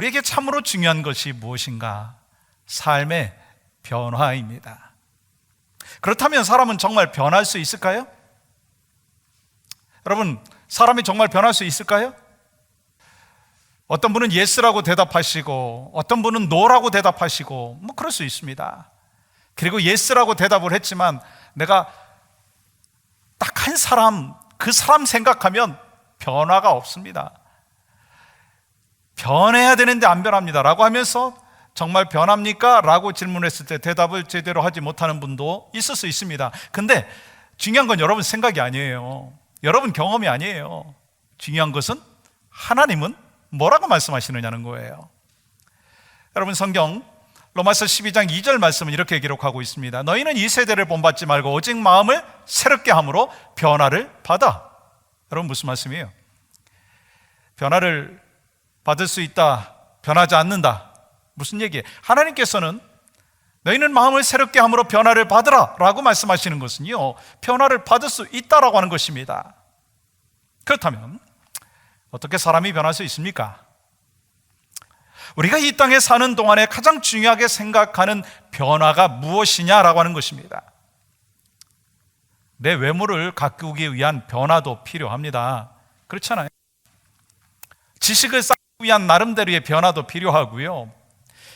우리에게 참으로 중요한 것이 무엇인가? 삶의 변화입니다. 그렇다면 사람은 정말 변할 수 있을까요? 여러분, 사람이 정말 변할 수 있을까요? 어떤 분은 yes라고 대답하시고 어떤 분은 no라고 대답하시고 뭐 그럴 수 있습니다. 그리고 yes라고 대답을 했지만 내가 딱 한 사람, 그 사람 생각하면 변화가 없습니다. 변해야 되는데 안 변합니다 라고 하면서 정말 변합니까? 라고 질문했을 때 대답을 제대로 하지 못하는 분도 있을 수 있습니다. 근데 중요한 건 여러분 생각이 아니에요. 여러분 경험이 아니에요. 중요한 것은 하나님은 뭐라고 말씀하시느냐는 거예요. 여러분 성경 로마서 12장 2절 말씀은 이렇게 기록하고 있습니다. 너희는 이 세대를 본받지 말고 오직 마음을 새롭게 함으로 변화를 받아. 여러분 무슨 말씀이에요? 변화를 받을 수 있다, 변하지 않는다. 무슨 얘기예요? 하나님께서는 너희는 마음을 새롭게 함으로 변화를 받으라 라고 말씀하시는 것은요, 변화를 받을 수 있다라고 하는 것입니다. 그렇다면 어떻게 사람이 변할 수 있습니까? 우리가 이 땅에 사는 동안에 가장 중요하게 생각하는 변화가 무엇이냐라고 하는 것입니다. 내 외모를 가꾸기 위한 변화도 필요합니다. 그렇잖아요. 지식을 쌓기 위한 나름대로의 변화도 필요하고요,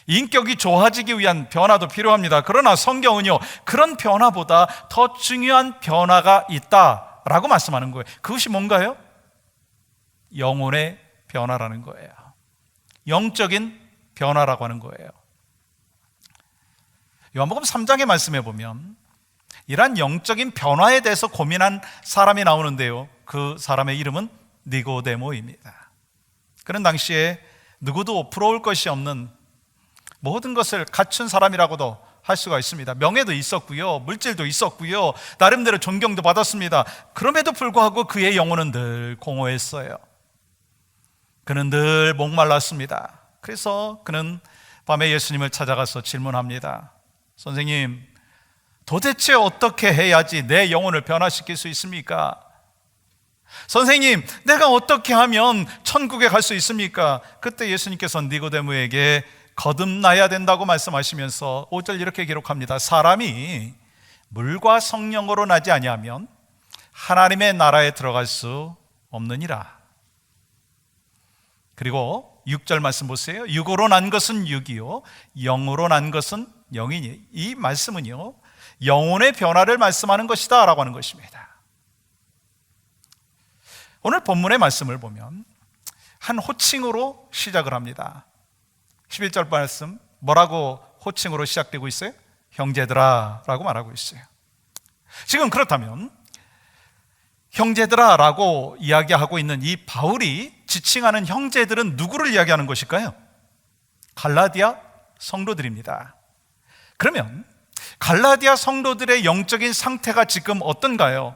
인격이 좋아지기 위한 변화도 필요합니다. 그러나 성경은요, 그런 변화보다 더 중요한 변화가 있다라고 말씀하는 거예요. 그것이 뭔가요? 영혼의 변화라는 거예요. 영적인 변화라고 하는 거예요. 요한복음 3장의 말씀에 보면 이러한 영적인 변화에 대해서 고민한 사람이 나오는데요, 그 사람의 이름은 니고데모입니다. 그런 당시에 누구도 부러울 것이 없는 모든 것을 갖춘 사람이라고도 할 수가 있습니다. 명예도 있었고요, 물질도 있었고요, 나름대로 존경도 받았습니다. 그럼에도 불구하고 그의 영혼은 늘 공허했어요. 그는 늘 목말랐습니다. 그래서 그는 밤에 예수님을 찾아가서 질문합니다. 선생님, 도대체 어떻게 해야지 내 영혼을 변화시킬 수 있습니까? 선생님, 내가 어떻게 하면 천국에 갈 수 있습니까? 그때 예수님께서 니고데모에게 거듭나야 된다고 말씀하시면서 5절 이렇게 기록합니다. 사람이 물과 성령으로 나지 아니하면 하나님의 나라에 들어갈 수 없느니라. 그리고 6절 말씀 보세요. 육으로 난 것은 육이요 영으로 난 것은 영이니. 이 말씀은요, 영혼의 변화를 말씀하는 것이다 라고 하는 것입니다. 오늘 본문의 말씀을 보면 한 호칭으로 시작을 합니다. 11절 말씀 뭐라고 호칭으로 시작되고 있어요? 형제들아 라고 말하고 있어요. 지금 그렇다면 형제들아 라고 이야기하고 있는 이 바울이 지칭하는 형제들은 누구를 이야기하는 것일까요? 갈라디아 성도들입니다. 그러면 갈라디아 성도들의 영적인 상태가 지금 어떤가요?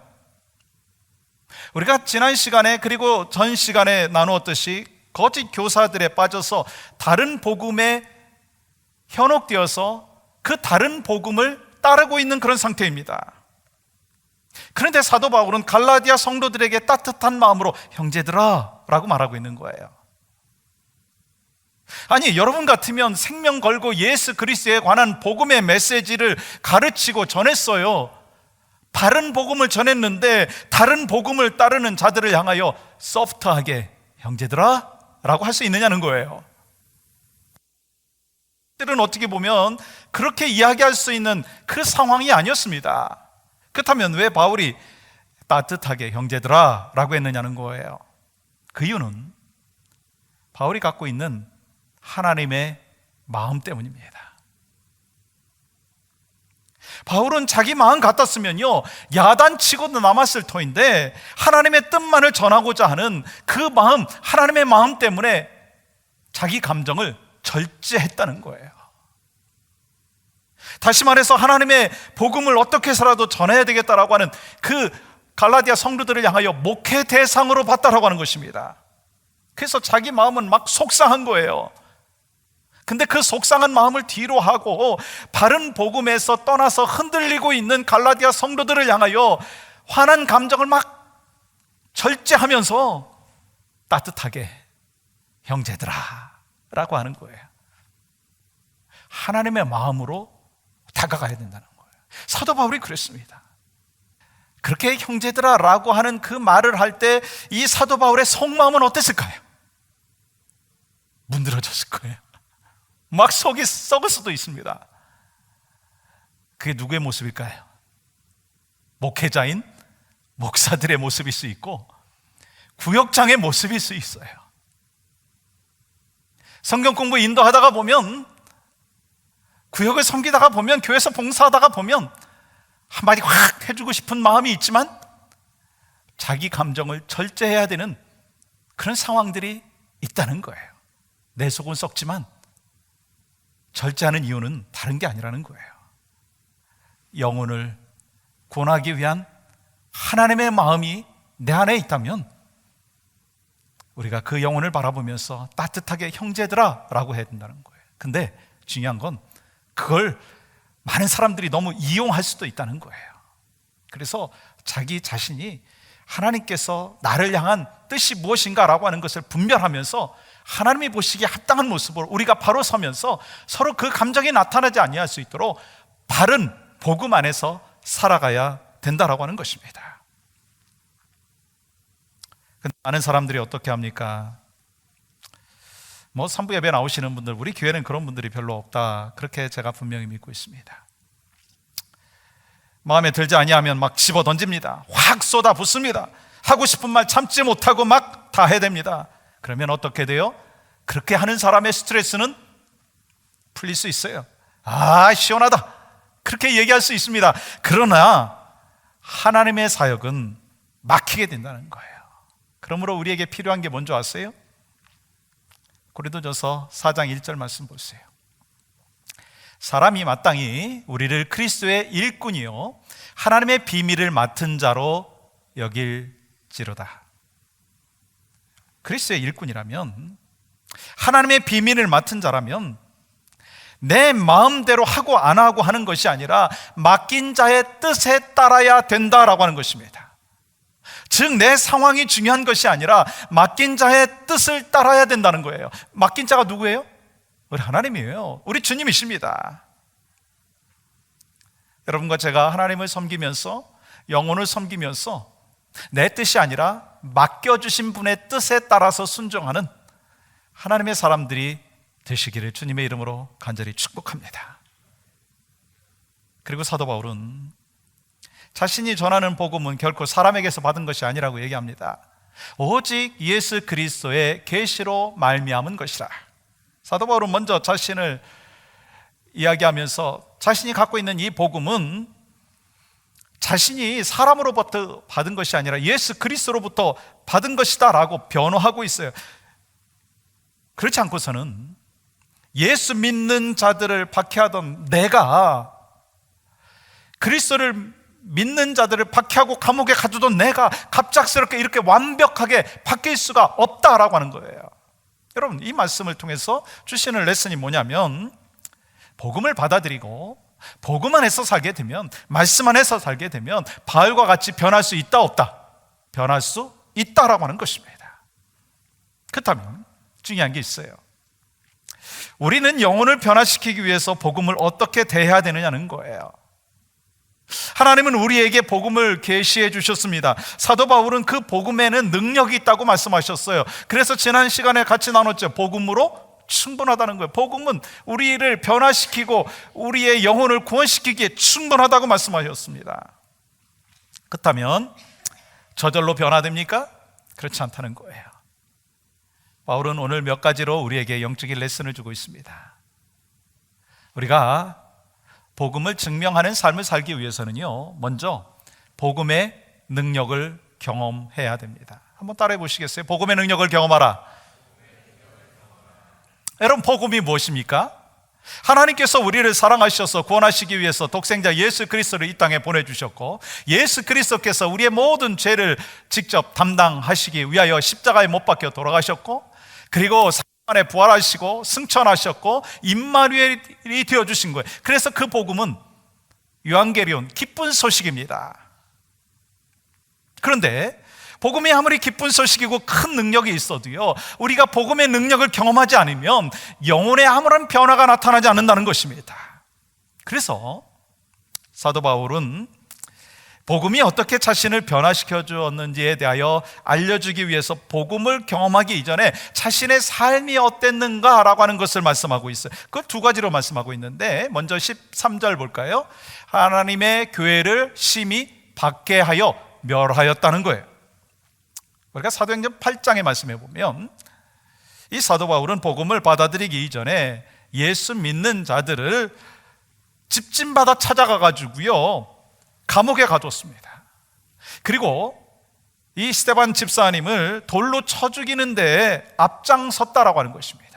우리가 지난 시간에 그리고 전 시간에 나누었듯이 거짓 교사들에 빠져서 다른 복음에 현혹되어서 그 다른 복음을 따르고 있는 그런 상태입니다. 그런데 사도 바울은 갈라디아 성도들에게 따뜻한 마음으로 형제들아 라고 말하고 있는 거예요. 아니, 여러분 같으면 생명 걸고 예수 그리스도에 관한 복음의 메시지를 가르치고 전했어요. 바른 복음을 전했는데 다른 복음을 따르는 자들을 향하여 소프트하게 형제들아 라고 할 수 있느냐는 거예요. 들은 어떻게 보면 그렇게 이야기할 수 있는 그 상황이 아니었습니다. 그렇다면 왜 바울이 따뜻하게 형제들아 라고 했느냐는 거예요. 그 이유는 바울이 갖고 있는 하나님의 마음 때문입니다. 바울은 자기 마음 같았으면요, 야단치고도 남았을 터인데 하나님의 뜻만을 전하고자 하는 그 마음, 하나님의 마음 때문에 자기 감정을 절제했다는 거예요. 다시 말해서 하나님의 복음을 어떻게 해서라도 전해야 되겠다라고 하는 그 갈라디아 성도들을 향하여 목회 대상으로 봤다라고 하는 것입니다. 그래서 자기 마음은 막 속상한 거예요. 근데 그 속상한 마음을 뒤로 하고 바른 복음에서 떠나서 흔들리고 있는 갈라디아 성도들을 향하여 화난 감정을 막 절제하면서 따뜻하게 형제들아 라고 하는 거예요. 하나님의 마음으로 다가가야 된다는 거예요. 사도 바울이 그랬습니다. 그렇게 형제들아 라고 하는 그 말을 할 때 이 사도 바울의 속마음은 어땠을까요? 문드러졌을 거예요. 막 속이 썩을 수도 있습니다. 그게 누구의 모습일까요? 목회자인 목사들의 모습일 수 있고 구역장의 모습일 수 있어요. 성경 공부 인도하다가 보면, 구역을 섬기다가 보면, 교회에서 봉사하다가 보면 한마디 확 해주고 싶은 마음이 있지만 자기 감정을 절제해야 되는 그런 상황들이 있다는 거예요. 내 속은 썩지만 절제하는 이유는 다른 게 아니라는 거예요. 영혼을 구원하기 위한 하나님의 마음이 내 안에 있다면 우리가 그 영혼을 바라보면서 따뜻하게 형제들아 라고 해야 된다는 거예요. 근데 중요한 건 그걸 많은 사람들이 너무 이용할 수도 있다는 거예요. 그래서 자기 자신이 하나님께서 나를 향한 뜻이 무엇인가 라고 하는 것을 분별하면서 하나님이 보시기에 합당한 모습으로 우리가 바로 서면서 서로 그 감정이 나타나지 아니할 수 있도록 바른 복음 안에서 살아가야 된다라고 하는 것입니다. 근데 많은 사람들이 어떻게 합니까? 산부 예배 나오시는 분들, 우리 교회는 그런 분들이 별로 없다, 그렇게 제가 분명히 믿고 있습니다. 마음에 들지 아니하면 막 집어 던집니다. 확 쏟아 붓습니다. 하고 싶은 말 참지 못하고 막 다 해댑니다. 그러면 어떻게 돼요? 그렇게 하는 사람의 스트레스는 풀릴 수 있어요. 아, 시원하다, 그렇게 얘기할 수 있습니다. 그러나 하나님의 사역은 막히게 된다는 거예요. 그러므로 우리에게 필요한 게 뭔지 아세요? 고린도전서 4장 1절 말씀 보세요. 사람이 마땅히 우리를 그리스도의 일꾼이요 하나님의 비밀을 맡은 자로 여길지로다. 그리스도의 일꾼이라면, 하나님의 비밀을 맡은 자라면 내 마음대로 하고 안 하고 하는 것이 아니라 맡긴 자의 뜻에 따라야 된다라고 하는 것입니다. 즉 내 상황이 중요한 것이 아니라 맡긴 자의 뜻을 따라야 된다는 거예요. 맡긴 자가 누구예요? 우리 하나님이에요. 우리 주님이십니다. 여러분과 제가 하나님을 섬기면서, 영혼을 섬기면서 내 뜻이 아니라 맡겨주신 분의 뜻에 따라서 순종하는 하나님의 사람들이 되시기를 주님의 이름으로 간절히 축복합니다. 그리고 사도 바울은 자신이 전하는 복음은 결코 사람에게서 받은 것이 아니라고 얘기합니다. 오직 예수 그리스도의 계시로 말미암은 것이라. 사도 바울은 먼저 자신을 이야기하면서 자신이 갖고 있는 이 복음은 자신이 사람으로부터 받은 것이 아니라 예수 그리스도로부터 받은 것이다 라고 변호하고 있어요. 그렇지 않고서는 예수 믿는 자들을 박해하던 내가, 그리스도를 믿는 자들을 박해하고 감옥에 가두던 내가 갑작스럽게 이렇게 완벽하게 바뀔 수가 없다라고 하는 거예요. 여러분, 이 말씀을 통해서 주시는 레슨이 뭐냐면, 복음을 받아들이고 복음 안에서 살게 되면, 말씀 안에서 살게 되면 바울과 같이 변할 수 있다 없다? 변할 수 있다라고 하는 것입니다. 그렇다면 중요한 게 있어요. 우리는 영혼을 변화시키기 위해서 복음을 어떻게 대해야 되느냐는 거예요. 하나님은 우리에게 복음을 계시해 주셨습니다. 사도 바울은 그 복음에는 능력이 있다고 말씀하셨어요. 그래서 지난 시간에 같이 나눴죠. 복음으로 충분하다는 거예요. 복음은 우리를 변화시키고 우리의 영혼을 구원시키기에 충분하다고 말씀하셨습니다. 그렇다면 저절로 변화됩니까? 그렇지 않다는 거예요. 바울은 오늘 몇 가지로 우리에게 영적인 레슨을 주고 있습니다. 우리가 복음을 증명하는 삶을 살기 위해서는요, 먼저 복음의 능력을 경험해야 됩니다. 한번 따라해 보시겠어요? 복음의 능력을 경험하라. 여러분, 복음이 무엇입니까? 하나님께서 우리를 사랑하셔서 구원하시기 위해서 독생자 예수 그리스도를 이 땅에 보내주셨고, 예수 그리스도께서 우리의 모든 죄를 직접 담당하시기 위하여 십자가에 못 박혀 돌아가셨고, 그리고 3일 만에 부활하시고 승천하셨고 임마누엘이 되어주신 거예요. 그래서 그 복음은 유앙게리온, 기쁜 소식입니다. 그런데 복음이 아무리 기쁜 소식이고 큰 능력이 있어도요, 우리가 복음의 능력을 경험하지 않으면 영혼에 아무런 변화가 나타나지 않는다는 것입니다. 그래서 사도 바울은 복음이 어떻게 자신을 변화시켜 주었는지에 대하여 알려주기 위해서 복음을 경험하기 이전에 자신의 삶이 어땠는가라고 하는 것을 말씀하고 있어요. 그 두 가지로 말씀하고 있는데, 먼저 13절 볼까요? 하나님의 교회를 심히 박해하여 멸하였다는 거예요. 우리가 사도행전 8장의 말씀에 보면 이 사도 바울은 복음을 받아들이기 이전에 예수 믿는 자들을 집집마다 찾아가 가지고요, 감옥에 가뒀습니다. 그리고 이 스데반 집사님을 돌로 쳐 죽이는데 앞장섰다라고 하는 것입니다.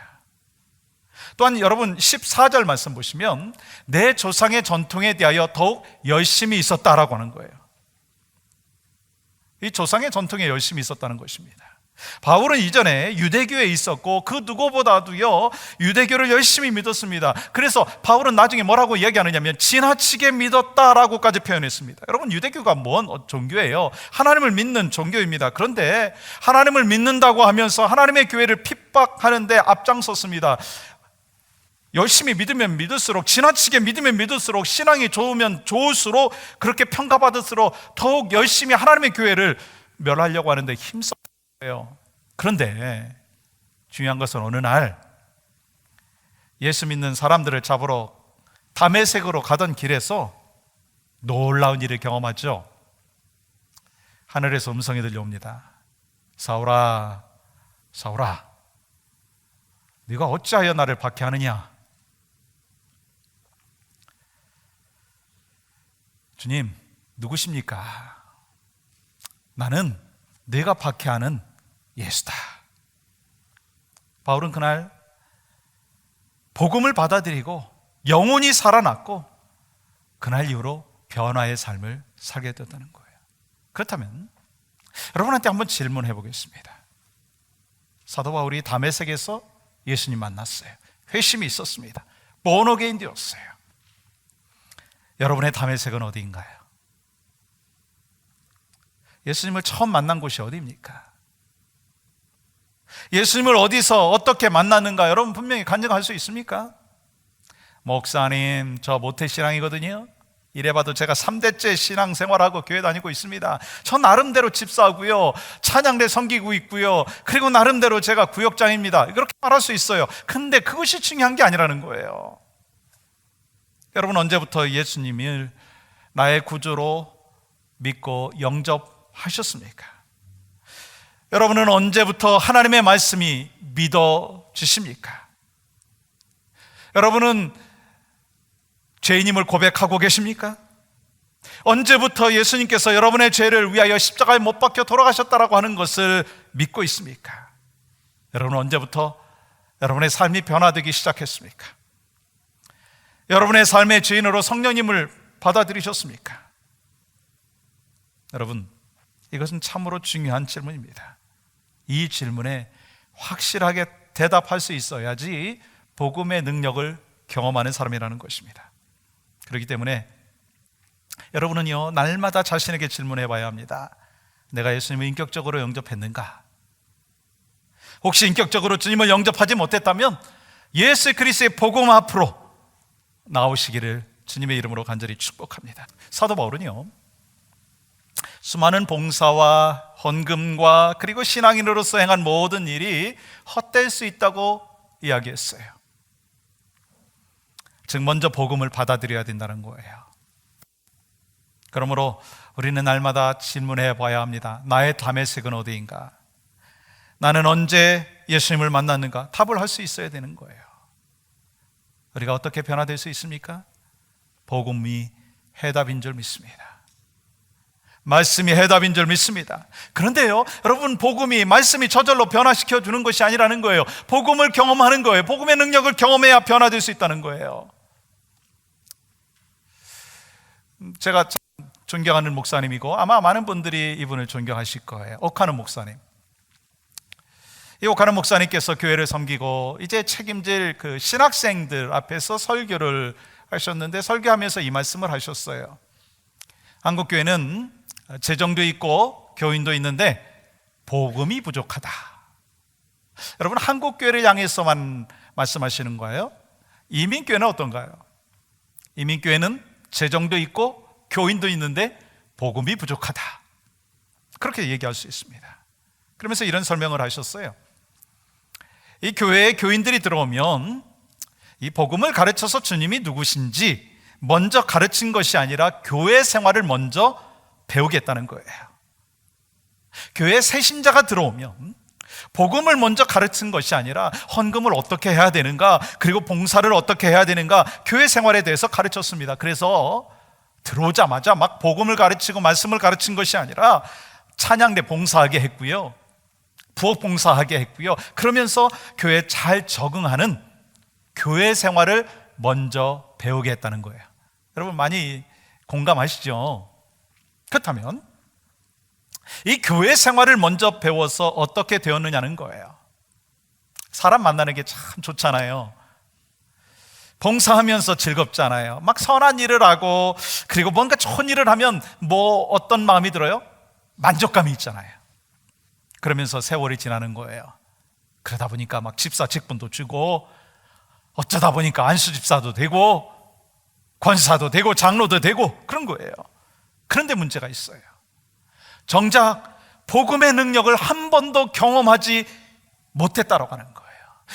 또한 여러분 14절 말씀 보시면 내 조상의 전통에 대하여 더욱 열심히 있었다라고 하는 거예요. 이 조상의 전통에 열심히 있었다는 것입니다. 바울은 이전에 유대교에 있었고 그 누구보다도요 유대교를 열심히 믿었습니다. 그래서 바울은 나중에 뭐라고 이야기하느냐면 지나치게 믿었다라고까지 표현했습니다. 여러분, 유대교가 뭔 종교예요? 하나님을 믿는 종교입니다. 그런데 하나님을 믿는다고 하면서 하나님의 교회를 핍박하는데 앞장섰습니다. 열심히 믿으면 믿을수록, 지나치게 믿으면 믿을수록, 신앙이 좋으면 좋을수록, 그렇게 평가받을수록 더욱 열심히 하나님의 교회를 멸하려고 하는데 힘썼어요. 그런데 중요한 것은 어느 날 예수 믿는 사람들을 잡으러 다메섹으로 가던 길에서 놀라운 일을 경험하죠. 하늘에서 음성이 들려옵니다. 사울아, 사울아, 네가 어찌하여 나를 박해하느냐? 주님, 누구십니까? 나는 내가 박해하는 예수다. 바울은 그날 복음을 받아들이고 영혼이 살아났고 그날 이후로 변화의 삶을 살게 됐다는 거예요. 그렇다면 여러분한테 한번 질문해 보겠습니다. 사도 바울이 다메섹에서 예수님 만났어요. 회심이 있었습니다. 본어게인 되었어요. 여러분의 다메섹은 어디인가요? 예수님을 처음 만난 곳이 어디입니까? 예수님을 어디서 어떻게 만났는가 여러분 분명히 간증할 수 있습니까? 목사님, 저 모태신앙이거든요. 이래봐도 제가 3대째 신앙생활하고 교회 다니고 있습니다. 저 나름대로 집사고요, 찬양대 섬기고 있고요, 그리고 나름대로 제가 구역장입니다. 그렇게 말할 수 있어요. 근데 그것이 중요한 게 아니라는 거예요. 여러분, 언제부터 예수님을 나의 구주로 믿고 영접하셨습니까? 여러분은 언제부터 하나님의 말씀이 믿어지십니까? 여러분은 죄인임을 고백하고 계십니까? 언제부터 예수님께서 여러분의 죄를 위하여 십자가에 못 박혀 돌아가셨다라고 하는 것을 믿고 있습니까? 여러분은 언제부터 여러분의 삶이 변화되기 시작했습니까? 여러분의 삶의 주인으로 성령님을 받아들이셨습니까? 여러분, 이것은 참으로 중요한 질문입니다. 이 질문에 확실하게 대답할 수 있어야지 복음의 능력을 경험하는 사람이라는 것입니다. 그렇기 때문에 여러분은요, 날마다 자신에게 질문해 봐야 합니다. 내가 예수님을 인격적으로 영접했는가? 혹시 인격적으로 주님을 영접하지 못했다면 예수 그리스도의 복음 앞으로 나오시기를 주님의 이름으로 간절히 축복합니다. 사도 바울은요, 수많은 봉사와 헌금과 그리고 신앙인으로서 행한 모든 일이 헛될 수 있다고 이야기했어요. 즉 먼저 복음을 받아들여야 된다는 거예요. 그러므로 우리는 날마다 질문해 봐야 합니다. 나의 다메섹은 어디인가? 나는 언제 예수님을 만났는가? 답을 할 수 있어야 되는 거예요. 우리가 어떻게 변화될 수 있습니까? 복음이 해답인 줄 믿습니다. 말씀이 해답인 줄 믿습니다. 그런데요, 여러분, 복음이, 말씀이 저절로 변화시켜 주는 것이 아니라는 거예요. 복음을 경험하는 거예요. 복음의 능력을 경험해야 변화될 수 있다는 거예요. 제가 존경하는 목사님이고 아마 많은 분들이 이분을 존경하실 거예요. 오카는 목사님. 이 오카는 목사님께서 교회를 섬기고 이제 책임질 그 신학생들 앞에서 설교를 하셨는데, 설교하면서 이 말씀을 하셨어요. 한국 교회는 재정도 있고 교인도 있는데 복음이 부족하다. 여러분, 한국교회를 향해서만 말씀하시는 거예요? 이민교회는 어떤가요? 이민교회는 재정도 있고 교인도 있는데 복음이 부족하다, 그렇게 얘기할 수 있습니다. 그러면서 이런 설명을 하셨어요. 이 교회에 교인들이 들어오면 이 복음을 가르쳐서 주님이 누구신지 먼저 가르친 것이 아니라 교회 생활을 먼저 배우겠다는 거예요. 교회에 새 신자가 들어오면 복음을 먼저 가르친 것이 아니라 헌금을 어떻게 해야 되는가, 그리고 봉사를 어떻게 해야 되는가, 교회 생활에 대해서 가르쳤습니다. 그래서 들어오자마자 막 복음을 가르치고 말씀을 가르친 것이 아니라 찬양대 봉사하게 했고요, 부엌 봉사하게 했고요, 그러면서 교회에 잘 적응하는 교회 생활을 먼저 배우게 했다는 거예요. 여러분, 많이 공감하시죠? 그렇다면 이 교회 생활을 먼저 배워서 어떻게 되었느냐는 거예요. 사람 만나는 게 참 좋잖아요. 봉사하면서 즐겁잖아요. 막 선한 일을 하고, 그리고 뭔가 좋은 일을 하면 뭐 어떤 마음이 들어요? 만족감이 있잖아요. 그러면서 세월이 지나는 거예요. 그러다 보니까 막 집사 직분도 주고, 어쩌다 보니까 안수 집사도 되고 권사도 되고 장로도 되고 그런 거예요. 그런데 문제가 있어요. 정작 복음의 능력을 한 번도 경험하지 못했다라고 하는 거예요.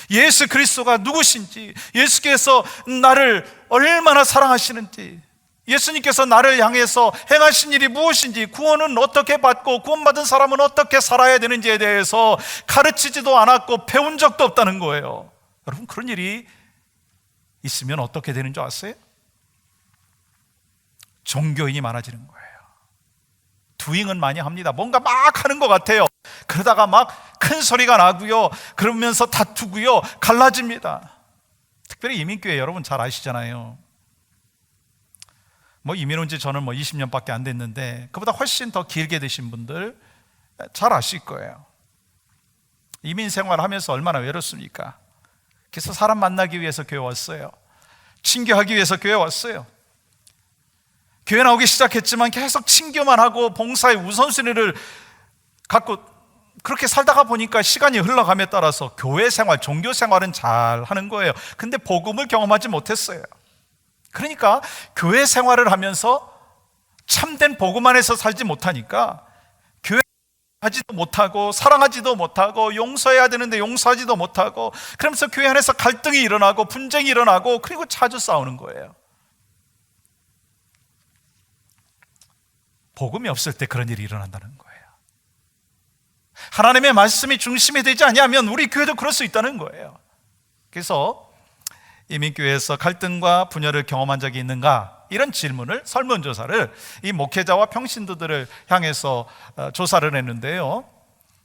예수 그리스도가 누구신지, 예수께서 나를 얼마나 사랑하시는지, 예수님께서 나를 향해서 행하신 일이 무엇인지, 구원은 어떻게 받고 구원받은 사람은 어떻게 살아야 되는지에 대해서 가르치지도 않았고 배운 적도 없다는 거예요. 여러분, 그런 일이 있으면 어떻게 되는 줄 아세요? 종교인이 많아지는 거예요. 두잉은 많이 합니다. 뭔가 막 하는 것 같아요. 그러다가 막 큰 소리가 나고요, 그러면서 다투고요, 갈라집니다. 특별히 이민교회 여러분 잘 아시잖아요. 뭐 이민 온 지 저는 20년밖에 안 됐는데 그보다 훨씬 더 길게 되신 분들 잘 아실 거예요. 이민 생활하면서 얼마나 외롭습니까? 그래서 사람 만나기 위해서 교회 왔어요. 친교하기 위해서 교회 왔어요. 교회 나오기 시작했지만 계속 친교만 하고 봉사의 우선순위를 갖고 그렇게 살다가 보니까 시간이 흘러감에 따라서 교회 생활, 종교 생활은 잘 하는 거예요. 근데 복음을 경험하지 못했어요. 그러니까 교회 생활을 하면서 참된 복음 안에서 살지 못하니까 교회 하지도 못하고 사랑하지도 못하고 용서해야 되는데 용서하지도 못하고, 그러면서 교회 안에서 갈등이 일어나고 분쟁이 일어나고, 그리고 자주 싸우는 거예요. 복음이 없을 때 그런 일이 일어난다는 거예요. 하나님의 말씀이 중심이 되지 아니하면 우리 교회도 그럴 수 있다는 거예요. 그래서 이민교회에서 갈등과 분열을 경험한 적이 있는가? 이런 질문을, 설문조사를 이 목회자와 평신도들을 향해서 조사를 했는데요,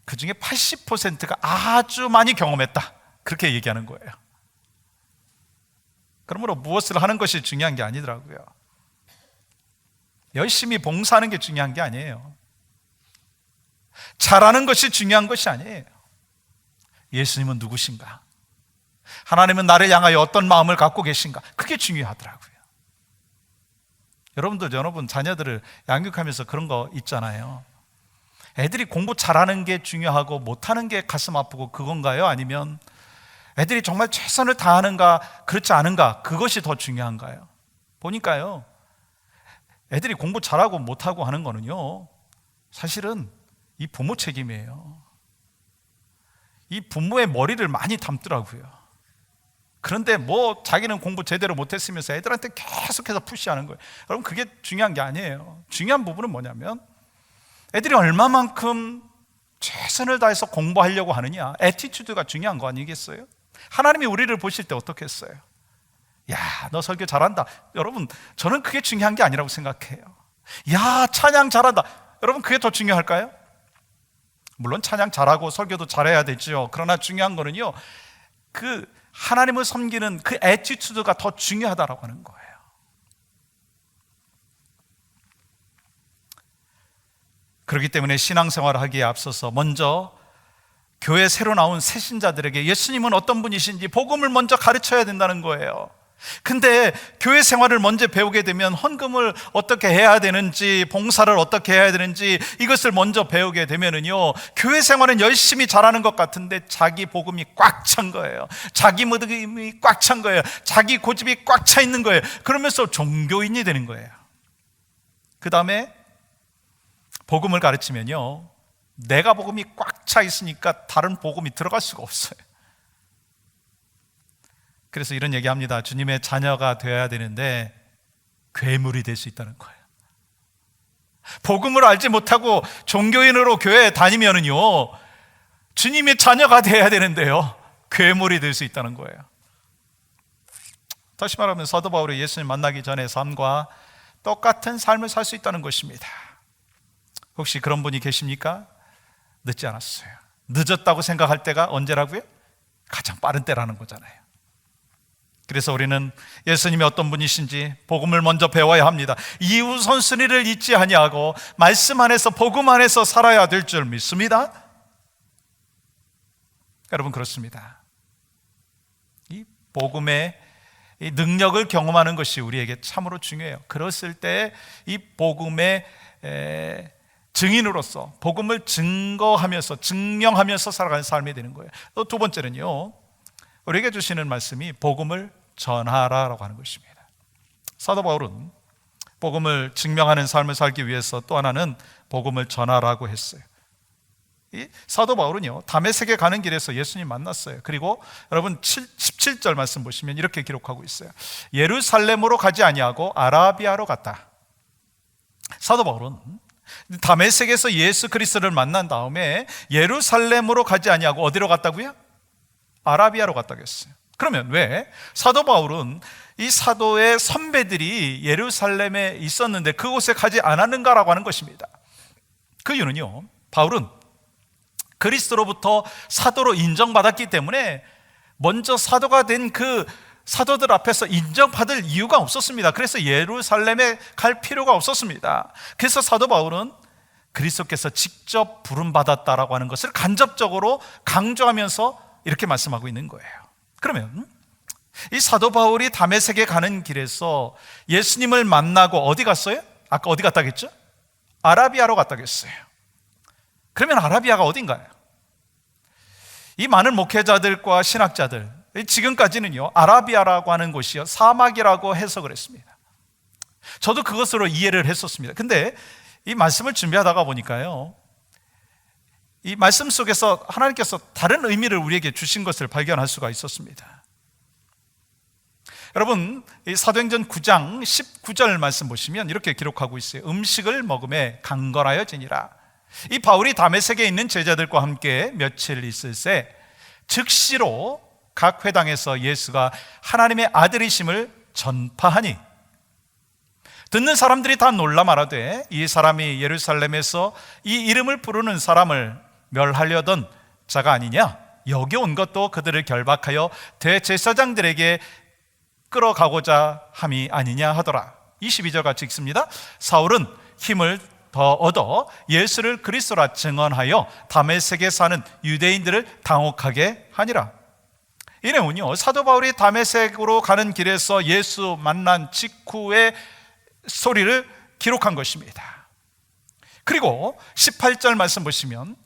그 중에 80%가 아주 많이 경험했다, 그렇게 얘기하는 거예요. 그러므로 무엇을 하는 것이 중요한 게 아니더라고요. 열심히 봉사하는 게 중요한 게 아니에요. 잘하는 것이 중요한 것이 아니에요. 예수님은 누구신가? 하나님은 나를 향하여 어떤 마음을 갖고 계신가? 그게 중요하더라고요. 여러분 자녀들을 양육하면서 그런 거 있잖아요. 애들이 공부 잘하는 게 중요하고 못하는 게 가슴 아프고 그건가요? 아니면 애들이 정말 최선을 다하는가, 그렇지 않은가, 그것이 더 중요한가요? 보니까요, 애들이 공부 잘하고 못하고 하는 거는요, 사실은 이 부모 책임이에요. 이 부모의 머리를 많이 담더라고요. 그런데 뭐 자기는 공부 제대로 못했으면서 애들한테 계속해서 푸시하는 거예요. 여러분, 그게 중요한 게 아니에요. 중요한 부분은 뭐냐면 애들이 얼마만큼 최선을 다해서 공부하려고 하느냐, 애티튜드가 중요한 거 아니겠어요? 하나님이 우리를 보실 때 어떻게 했어요? 야, 너 설교 잘한다. 여러분, 저는 그게 중요한 게 아니라고 생각해요. 야, 찬양 잘한다. 여러분, 그게 더 중요할까요? 물론 찬양 잘하고 설교도 잘해야 되죠. 그러나 중요한 거는요, 그 하나님을 섬기는 그 애티튜드가 더 중요하다라고 하는 거예요. 그렇기 때문에 신앙생활을 하기에 앞서서 먼저 교회 새로 나온 새신자들에게 예수님은 어떤 분이신지 복음을 먼저 가르쳐야 된다는 거예요. 근데 교회 생활을 먼저 배우게 되면 헌금을 어떻게 해야 되는지, 봉사를 어떻게 해야 되는지 이것을 먼저 배우게 되면은요, 교회 생활은 열심히 잘하는 것 같은데 자기 복음이 꽉 찬 거예요. 자기 믿음이 꽉 찬 거예요. 자기 고집이 꽉 차 있는 거예요. 그러면서 종교인이 되는 거예요. 그 다음에 복음을 가르치면요, 내가 복음이 꽉 차 있으니까 다른 복음이 들어갈 수가 없어요. 그래서 이런 얘기합니다. 주님의 자녀가 되어야 되는데 괴물이 될 수 있다는 거예요. 복음을 알지 못하고 종교인으로 교회에 다니면은요, 주님의 자녀가 되어야 되는데요, 괴물이 될 수 있다는 거예요. 다시 말하면 사도 바울이 예수님 만나기 전의 삶과 똑같은 삶을 살 수 있다는 것입니다. 혹시 그런 분이 계십니까? 늦지 않았어요. 늦었다고 생각할 때가 언제라고요? 가장 빠른 때라는 거잖아요. 그래서 우리는 예수님이 어떤 분이신지 복음을 먼저 배워야 합니다. 이후 선순위를 잊지 아니하고 말씀 안에서, 복음 안에서 살아야 될 줄 믿습니다. 여러분, 그렇습니다. 이 복음의 이 능력을 경험하는 것이 우리에게 참으로 중요해요. 그랬을 때 이 복음의 증인으로서 복음을 증거하면서, 증명하면서 살아가는 삶이 되는 거예요. 또 두 번째는요, 우리에게 주시는 말씀이 복음을 전하라라고 하는 것입니다. 사도 바울은 복음을 증명하는 삶을 살기 위해서 또 하나는 복음을 전하라고 했어요. 이 사도 바울은요, 다메섹에 가는 길에서 예수님 만났어요. 그리고 여러분 17절 말씀 보시면 이렇게 기록하고 있어요. 예루살렘으로 가지 아니하고 아라비아로 갔다. 사도 바울은 다메섹에서 예수 그리스도를 만난 다음에 예루살렘으로 가지 아니하고 어디로 갔다고요? 아라비아로 갔다고 했어요. 그러면 왜 사도 바울은 이 사도의 선배들이 예루살렘에 있었는데 그곳에 가지 않았는가라고 하는 것입니다. 그 이유는요, 바울은 그리스도로부터 사도로 인정받았기 때문에 먼저 사도가 된 그 사도들 앞에서 인정받을 이유가 없었습니다. 그래서 예루살렘에 갈 필요가 없었습니다. 그래서 사도 바울은 그리스도께서 직접 부름받았다라고 하는 것을 간접적으로 강조하면서 이렇게 말씀하고 있는 거예요. 그러면 이 사도 바울이 다메섹에 가는 길에서 예수님을 만나고 어디 갔어요? 아까 어디 갔다 했죠? 아라비아로 갔다 했어요. 그러면 아라비아가 어딘가요? 이 많은 목회자들과 신학자들, 지금까지는요, 아라비아라고 하는 곳이요, 사막이라고 해석을 했습니다. 저도 그것으로 이해를 했었습니다. 근데 이 말씀을 준비하다가 보니까요, 이 말씀 속에서 하나님께서 다른 의미를 우리에게 주신 것을 발견할 수가 있었습니다. 여러분, 이 사도행전 9장 19절 말씀 보시면 이렇게 기록하고 있어요. 음식을 먹음에 강건하여지니라. 이 바울이 다메섹에 있는 제자들과 함께 며칠 있을새 즉시로 각 회당에서 예수가 하나님의 아들이심을 전파하니 듣는 사람들이 다 놀라 말하되 이 사람이 예루살렘에서 이 이름을 부르는 사람을 멸하려던 자가 아니냐? 여기 온 것도 그들을 결박하여 대제사장들에게 끌어가고자 함이 아니냐 하더라. 22절 같이 읽습니다. 사울은 힘을 더 얻어 예수를 그리스도라 증언하여 다메섹에 사는 유대인들을 당혹하게 하니라. 이 내용은요, 사도 바울이 다메섹으로 가는 길에서 예수 만난 직후의 소리를 기록한 것입니다. 그리고 18절 말씀 보시면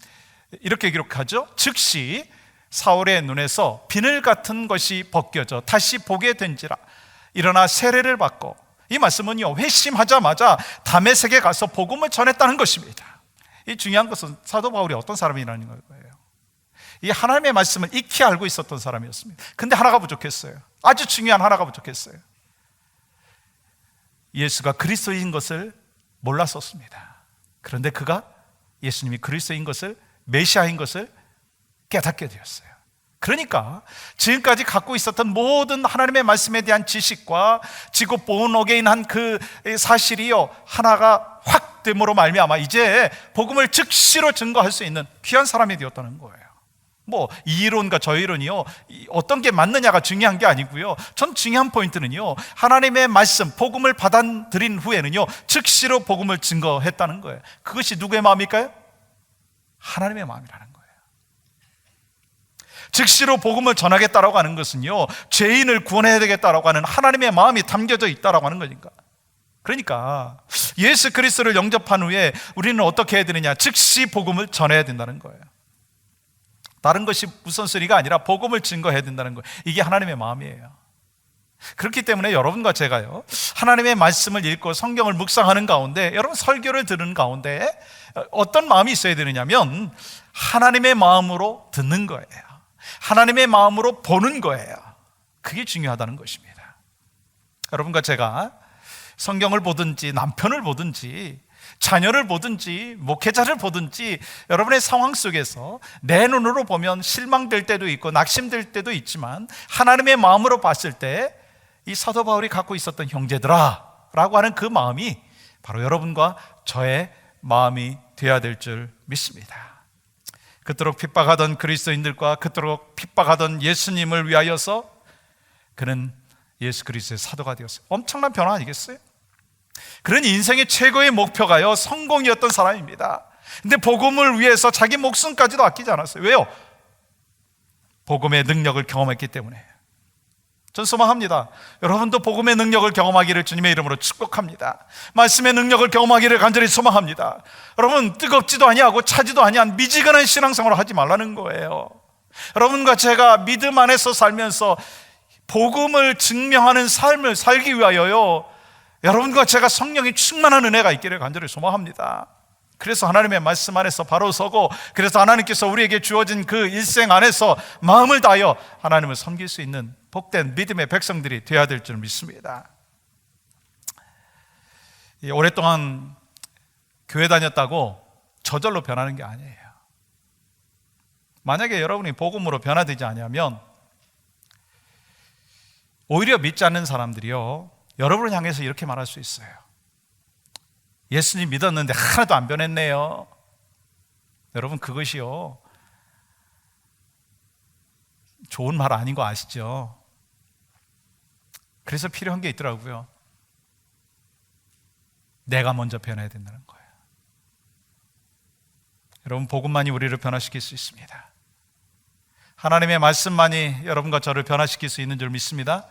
이렇게 기록하죠. 즉시 사울의 눈에서 비늘 같은 것이 벗겨져 다시 보게 된지라. 일어나 세례를 받고, 이 말씀은요, 회심하자마자 다메섹에 가서 복음을 전했다는 것입니다. 이 중요한 것은 사도 바울이 어떤 사람이라는 거예요. 이 하나님의 말씀을 익히 알고 있었던 사람이었습니다. 근데 하나가 부족했어요. 아주 중요한 하나가 부족했어요. 예수가 그리스도인 것을 몰랐었습니다. 그런데 그가 예수님이 그리스도인 것을, 메시아인 것을 깨닫게 되었어요. 그러니까 지금까지 갖고 있었던 모든 하나님의 말씀에 대한 지식과 지구 born again 한 그 사실이요, 하나가 확 됨으로 말미암아 이제 복음을 즉시로 증거할 수 있는 귀한 사람이 되었다는 거예요. 뭐 이 이론과 저 이론이요, 어떤 게 맞느냐가 중요한 게 아니고요, 전 중요한 포인트는요, 하나님의 말씀, 복음을 받아들인 후에는요, 즉시로 복음을 증거했다는 거예요. 그것이 누구의 마음일까요? 하나님의 마음이라는 거예요. 즉시로 복음을 전하겠다라고 하는 것은요, 죄인을 구원해야 되겠다라고 하는 하나님의 마음이 담겨져 있다라고 하는 거니까. 그러니까 예수 그리스도를 영접한 후에 우리는 어떻게 해야 되느냐? 즉시 복음을 전해야 된다는 거예요. 다른 것이 우선순위가 아니라 복음을 증거해야 된다는 거예요. 이게 하나님의 마음이에요. 그렇기 때문에 여러분과 제가요, 하나님의 말씀을 읽고 성경을 묵상하는 가운데, 여러분 설교를 들은 가운데 어떤 마음이 있어야 되느냐면 하나님의 마음으로 듣는 거예요. 하나님의 마음으로 보는 거예요. 그게 중요하다는 것입니다. 여러분과 제가 성경을 보든지 남편을 보든지 자녀를 보든지 목회자를 보든지 여러분의 상황 속에서 내 눈으로 보면 실망될 때도 있고 낙심될 때도 있지만 하나님의 마음으로 봤을 때 이 사도 바울이 갖고 있었던 형제들아 라고 하는 그 마음이 바로 여러분과 저의 마음이 되어야 될 줄 믿습니다. 그토록 핍박하던 그리스도인들과 그토록 핍박하던 예수님을 위하여서 그는 예수 그리스도의 사도가 되었어요. 엄청난 변화 아니겠어요? 그런 인생의 최고의 목표가요, 성공이었던 사람입니다. 근데 복음을 위해서 자기 목숨까지도 아끼지 않았어요. 왜요? 복음의 능력을 경험했기 때문에. 전 소망합니다. 여러분도 복음의 능력을 경험하기를 주님의 이름으로 축복합니다. 말씀의 능력을 경험하기를 간절히 소망합니다. 여러분, 뜨겁지도 아니하고 차지도 아니한 미지근한 신앙생활을 하지 말라는 거예요. 여러분과 제가 믿음 안에서 살면서 복음을 증명하는 삶을 살기 위하여요, 여러분과 제가 성령이 충만한 은혜가 있기를 간절히 소망합니다. 그래서 하나님의 말씀 안에서 바로 서고, 그래서 하나님께서 우리에게 주어진 그 일생 안에서 마음을 다하여 하나님을 섬길 수 있는 복된 믿음의 백성들이 되어야 될 줄 믿습니다. 오랫동안 교회 다녔다고 저절로 변하는 게 아니에요. 만약에 여러분이 복음으로 변화되지 않으면 오히려 믿지 않는 사람들이요, 여러분을 향해서 이렇게 말할 수 있어요. 예수님 믿었는데 하나도 안 변했네요. 여러분, 그것이요, 좋은 말 아닌 거 아시죠? 그래서 필요한 게 있더라고요. 내가 먼저 변해야 된다는 거예요. 여러분, 복음만이 우리를 변화시킬 수 있습니다. 하나님의 말씀만이 여러분과 저를 변화시킬 수 있는 줄 믿습니다.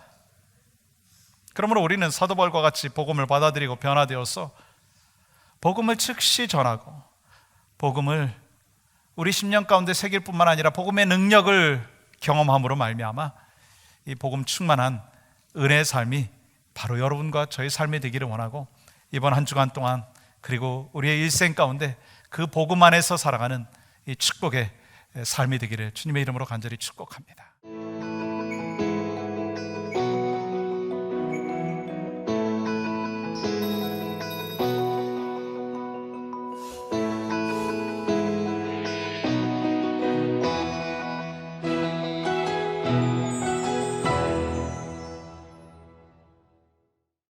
그러므로 우리는 사도 바울과 같이 복음을 받아들이고 변화되어서 복음을 즉시 전하고 복음을 우리 심령 가운데 새길 뿐만 아니라 복음의 능력을 경험함으로 말미암아 이 복음 충만한 은혜의 삶이 바로 여러분과 저의 삶이 되기를 원하고, 이번 한 주간 동안 그리고 우리의 일생 가운데 그 복음 안에서 살아가는 이 축복의 삶이 되기를 주님의 이름으로 간절히 축복합니다.